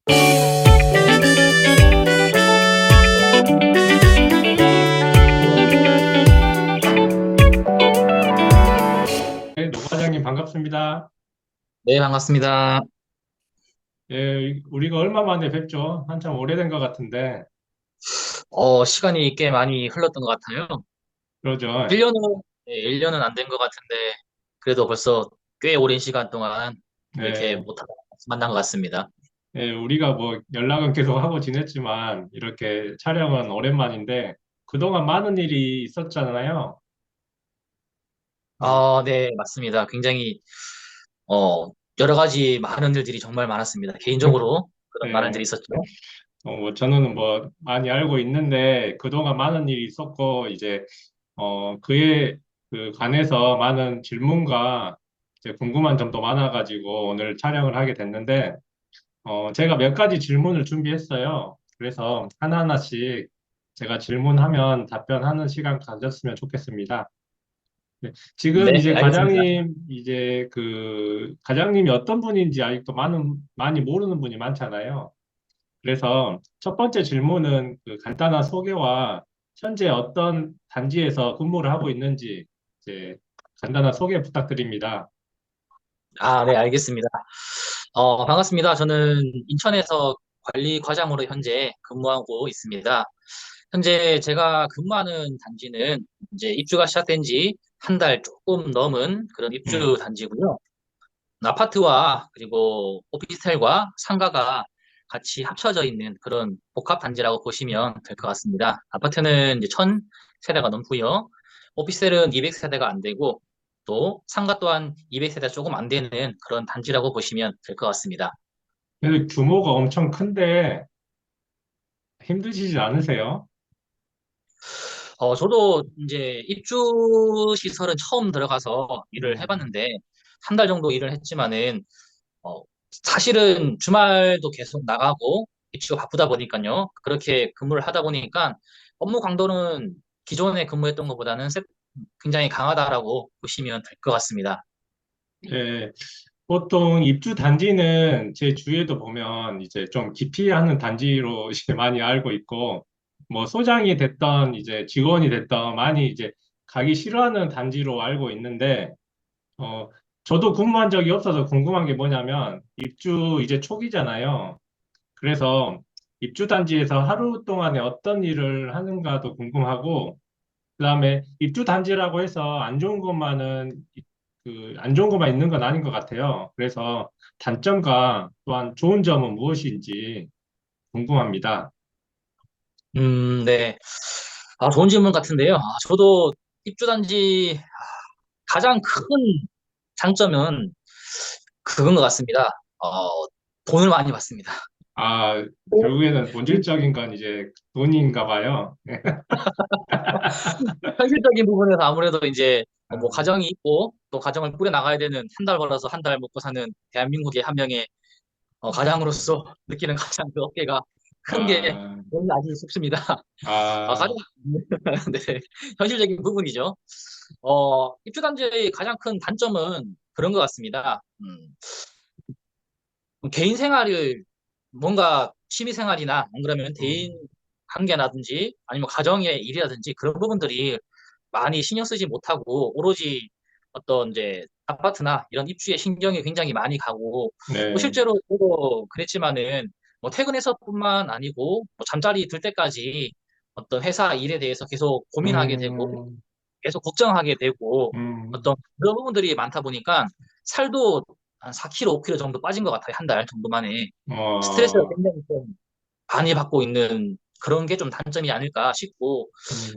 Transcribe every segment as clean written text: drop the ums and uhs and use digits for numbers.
네, 노 과장님 반갑습니다. 네, 반갑습니다. 예, 우리가 얼마 만에 뵙죠? 한참 오래된 것 같은데, 시간이 꽤 많이 흘렀던 것 같아요. 그러죠? 1년은, 네, 1년은 안 된 것 같은데, 그래도 벌써 꽤 오랜 시간 동안 이렇게 예, 못하다 만난 것 같습니다. 예, 우리가 뭐 연락은 계속 하고 지냈지만, 이렇게 촬영은 오랜만인데, 그동안 많은 일이 있었잖아요. 예, 네, 맞습니다. 굉장히, 어, 여러 가지 많은 일들이 정말 많았습니다. 개인적으로 그런 많은 일들이 예, 있었죠. 뭐 저는 뭐 많이 알고 있는데, 그동안 많은 일이 있었고, 이제, 그에 관해서 많은 질문과 이제 궁금한 점도 많아가지고 오늘 촬영을 하게 됐는데, 제가 몇 가지 질문을 준비했어요. 그래서 하나하나씩 제가 질문하면 답변하는 시간 가졌으면 좋겠습니다. 네, 지금 네, 이제 알겠습니다. 과장님이 어떤 분인지 아직도 많이 모르는 분이 많잖아요. 그래서 첫 번째 질문은 간단한 소개와 현재 어떤 단지에서 근무를 하고 있는지 이제 간단한 소개 부탁드립니다. 네, 알겠습니다. 반갑습니다. 저는 인천에서 관리 과장으로 현재 근무하고 있습니다. 현재 제가 근무하는 단지는 이제 입주가 시작된 지 한 달 조금 넘은 그런 입주 음, 단지고요. 아파트와 그리고 오피스텔과 상가가 같이 합쳐져 있는 그런 복합 단지라고 보시면 될 것 같습니다. 아파트는 이제 1000세대가 넘고요. 오피스텔은 200세대가 안 되고 또 상가 또한 200세대 조금 안 되는 그런 단지라고 보시면 될 것 같습니다. 그래도 규모가 엄청 큰데 힘드시지 않으세요? 저도 이제 입주 시설은 처음 들어가서 일을 음. 해봤는데 한 달 정도 일을 했지만은 어, 사실은 주말도 계속 나가고 입시가 바쁘다 보니까요. 그렇게 근무를 하다 보니까 업무 강도는 기존에 근무했던 것보다는 굉장히 강하다라고 보시면 될 것 같습니다. 예, 보통 입주 단지는 제 주위에도 보면 이제 좀 기피하는 단지로 이제 많이 알고 있고, 뭐 소장이 됐던 이제 직원이 됐던 많이 이제 가기 싫어하는 단지로 알고 있는데, 어, 저도 근무한 적이 없어서 궁금한 게 뭐냐면, 입주 이제 초기잖아요. 그래서 입주 단지에서 하루 동안에 어떤 일을 하는가도 궁금하고, 그다음에 입주 단지라고 해서 안 좋은 것만 있는 건 아닌 것 같아요. 그래서 단점과 또한 좋은 점은 무엇인지 궁금합니다. 네. 좋은 질문 같은데요. 저도 입주단지 가장 큰 장점은 그건 것 같습니다. 돈을 많이 받습니다. 아, 결국에는 본질적인 건 이제 돈인가 봐요. 현실적인 부분에서 아무래도 이제 뭐 아, 가정이 있고 또 가정을 꾸려 나가야 되는 한 달 벌어서 한 달 먹고 사는 대한민국의 한 명의 가장으로서 느끼는 가장 그 어깨가 큰 게 아, 뭔지 아주 싶습니다. 가장 아, 네, 현실적인 부분이죠. 입주단지의 가장 큰 단점은 그런 것 같습니다. 개인 생활을 뭔가 취미 생활이나 안 그러면 대인 음, 관계라든지 아니면 가정의 일이라든지 그런 부분들이 많이 신경 쓰지 못하고 오로지 어떤 이제 아파트나 이런 입주에 신경이 굉장히 많이 가고 또 네. 실제로 저도 그랬지만은 뭐 퇴근해서뿐만 아니고 뭐 잠자리 들 때까지 어떤 회사 일에 대해서 계속 고민하게 되고 음, 계속 걱정하게 되고 음, 어떤 그런 부분들이 많다 보니까 살도 한 4kg, 5kg 정도 빠진 것 같아요. 한 달 정도 만에. 스트레스가 어, 굉장히 좀 많이 받고 있는 그런 게 좀 단점이 아닐까 싶고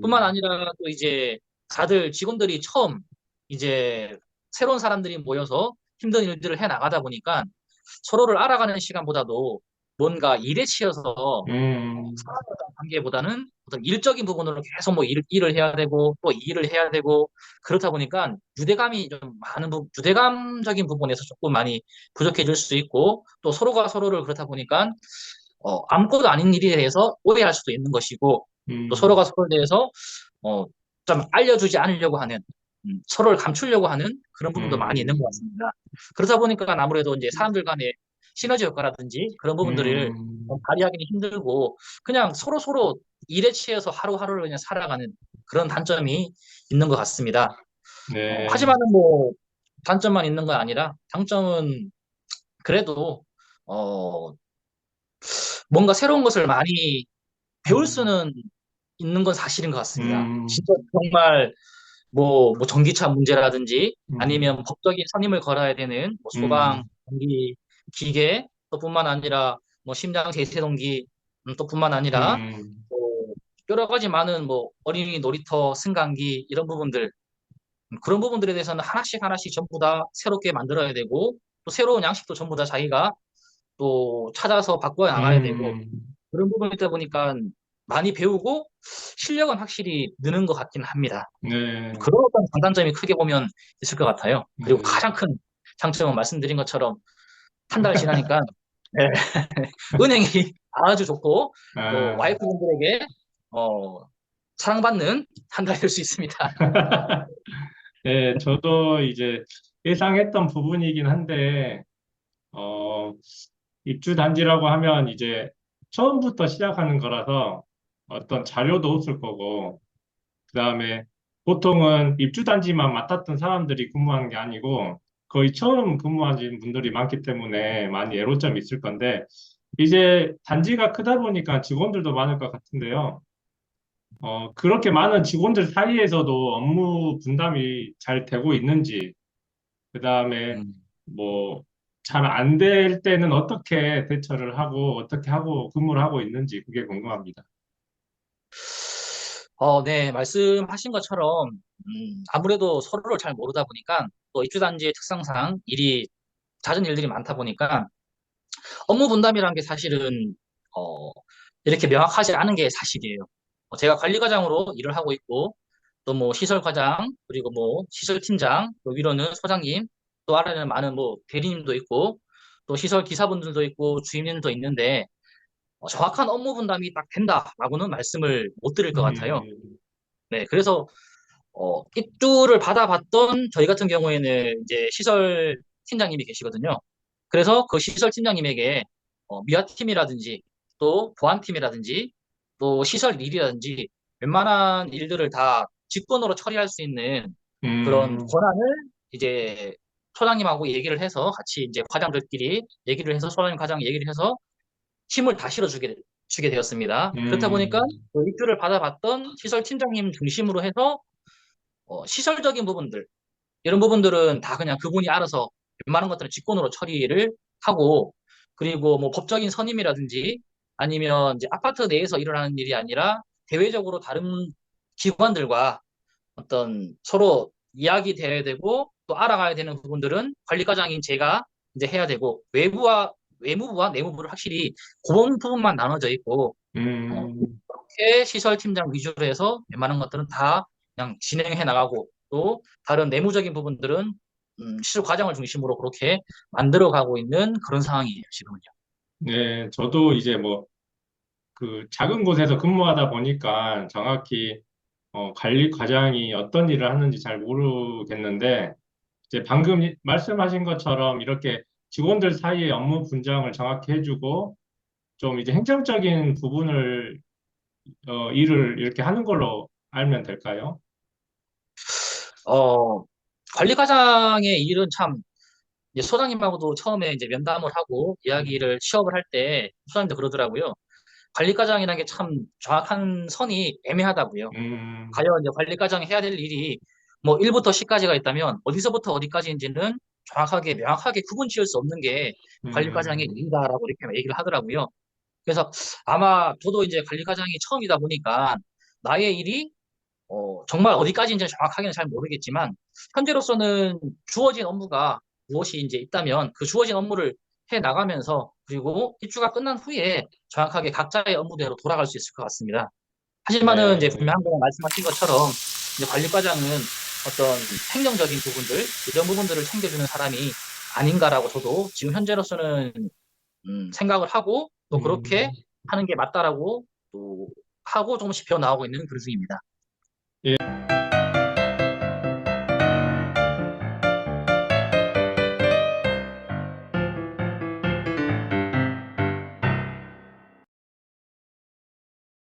뿐만 음, 아니라 또 이제 다들 직원들이 처음 이제 새로운 사람들이 모여서 힘든 일들을 해 나가다 보니까 서로를 알아가는 시간보다도 뭔가 일에 치여서 음, 사람과의 관계보다는 어떤 일적인 부분으로 계속 뭐 일을 해야 되고 또 일을 해야 되고 그렇다 보니까 유대감이 좀 유대감적인 부분에서 조금 많이 부족해질 수 있고 또 서로가 서로를 그렇다 보니까 아무것도 아닌 일에 대해서 오해할 수도 있는 것이고 또 서로가 음, 서로에 대해서 어, 좀 알려주지 않으려고 하는 서로를 감추려고 하는 그런 부분도 많이 있는 것 음, 같습니다. 그러다 보니까 아무래도 이제 사람들 간에 시너지 효과라든지 그런 부분들을 음, 발휘하기는 힘들고 그냥 서로 일에 취해서 하루하루를 그냥 살아가는 그런 단점이 있는 것 같습니다. 네, 하지만은 뭐 단점만 있는 건 아니라 장점은 그래도 어, 뭔가 새로운 것을 많이 배울 음, 수는 있는 건 사실인 것 같습니다. 음, 진짜 정말 뭐 전기차 문제라든지 음, 아니면 법적인 선임을 걸어야 되는 뭐 소방, 음, 전기, 기계 또 뿐만 아니라 뭐 심장 제세동기 또 뿐만 아니라 음, 또 여러 가지 많은 뭐 어린이 놀이터 승강기 이런 부분들 그런 부분들에 대해서는 하나씩 하나씩 전부 다 새롭게 만들어야 되고 또 새로운 양식도 전부 다 자기가 또 찾아서 바꿔 나가야 되고 음, 그런 부분이다 보니까 많이 배우고 실력은 확실히 느는 것 같긴 합니다. 네, 그런 어떤 장단점이 크게 보면 있을 것 같아요. 그리고 네, 가장 큰 장점은 말씀드린 것처럼 한 달 지나니까 네, 은행이 아주 좋고 또 아, 와이프분들에게 어, 사랑받는 한 달이 될 수 있습니다. 네, 저도 이제 예상했던 부분이긴 한데, 어, 입주 단지라고 하면 이제 처음부터 시작하는 거라서 어떤 자료도 없을 거고, 그 다음에 보통은 입주 단지만 맡았던 사람들이 근무하는 게 아니고, 거의 처음 근무하신 분들이 많기 때문에 많이 애로점이 있을 건데, 이제 단지가 크다 보니까 직원들도 많을 것 같은데요. 그렇게 많은 직원들 사이에서도 업무 분담이 잘 되고 있는지, 그 다음에 음. 뭐, 잘 안 될 때는 어떻게 대처를 하고, 어떻게 하고 근무를 하고 있는지 그게 궁금합니다. 네, 말씀하신 것처럼 아무래도 서로를 잘 모르다 보니까 또 입주단지의 특성상 잦은 일들이 많다 보니까 업무 분담이라는 게 사실은 어, 이렇게 명확하지 않은 게 사실이에요. 제가 관리과장으로 일을 하고 있고 또 뭐 시설과장 그리고 뭐 시설팀장 또 위로는 소장님 또 아래는 많은 뭐 대리님도 있고 또 시설 기사분들도 있고 주임님도 있는데 정확한 업무 분담이 딱 된다라고는 말씀을 못 드릴 것 같아요. 음, 네, 그래서 입주를 받아봤던 저희 같은 경우에는 이제 시설 팀장님이 계시거든요. 그래서 그 시설 팀장님에게 미화팀이라든지 또 보안팀이라든지 또 시설 일이라든지 웬만한 일들을 다 직권으로 처리할 수 있는 그런 음, 권한을 이제 소장님하고 얘기를 해서 같이 이제 과장들끼리 얘기를 해서 소장님 과장 얘기를 해서 힘을 다 주게 되었습니다. 그렇다 보니까 음, 그 입주를 받아봤던 시설 팀장님 중심으로 해서 시설적인 부분들, 이런 부분들은 다 그냥 그분이 알아서 웬만한 것들은 직권으로 처리를 하고, 그리고 뭐 법적인 선임이라든지 아니면 이제 아파트 내에서 일어나는 일이 아니라 대외적으로 다른 기관들과 어떤 서로 이야기돼야 되고 또 알아가야 되는 부분들은 관리과장인 제가 이제 해야 되고 외무부와 내무부를 확실히 그런 부분만 나눠져 있고 음, 이렇게 시설팀장 위주로 해서 웬만한 것들은 다 그냥 진행해 나가고 또 다른 내무적인 부분들은 시설 과장을 중심으로 그렇게 만들어 가고 있는 그런 상황이에요, 지금은요. 네, 저도 이제 뭐, 그 작은 곳에서 근무하다 보니까 정확히 관리 과장이 어떤 일을 하는지 잘 모르겠는데, 이제 방금 말씀하신 것처럼 이렇게 직원들 사이의 업무 분장을 정확히 해주고, 좀 이제 행정적인 부분을, 일을 이렇게 하는 걸로 알면 될까요? 어, 관리과장의 일은 참 이제 소장님하고도 처음에 이제 면담을 하고 음, 이야기를 취업을 할 때 소장님도 그러더라고요. 관리과장이라는 게 참 정확한 선이 애매하다고요. 음, 과연 이제 관리과장이 해야 될 일이 뭐 1부터 10까지가 있다면 어디서부터 어디까지인지는 정확하게 명확하게 구분 지을 수 없는 게 관리과장의 음, 일이다라고 이렇게 얘기를 하더라고요. 그래서 아마 저도 이제 관리과장이 처음이다 보니까 나의 일이 정말 어디까지인지는 정확하게는 잘 모르겠지만 현재로서는 주어진 업무가 무엇이 이제 있다면 그 주어진 업무를 해 나가면서 그리고 입주가 끝난 후에 정확하게 각자의 업무대로 돌아갈 수 있을 것 같습니다. 하지만은 이제 네, 분명한 건 말씀하신 것처럼 이제 관리과장은 어떤 행정적인 부분들 이런 부분들을 챙겨주는 사람이 아닌가라고 저도 지금 현재로서는 생각을 하고 또 그렇게 음, 하는 게 맞다라고 또 하고 조금씩 배워 나가고 있는 그런 중입니다.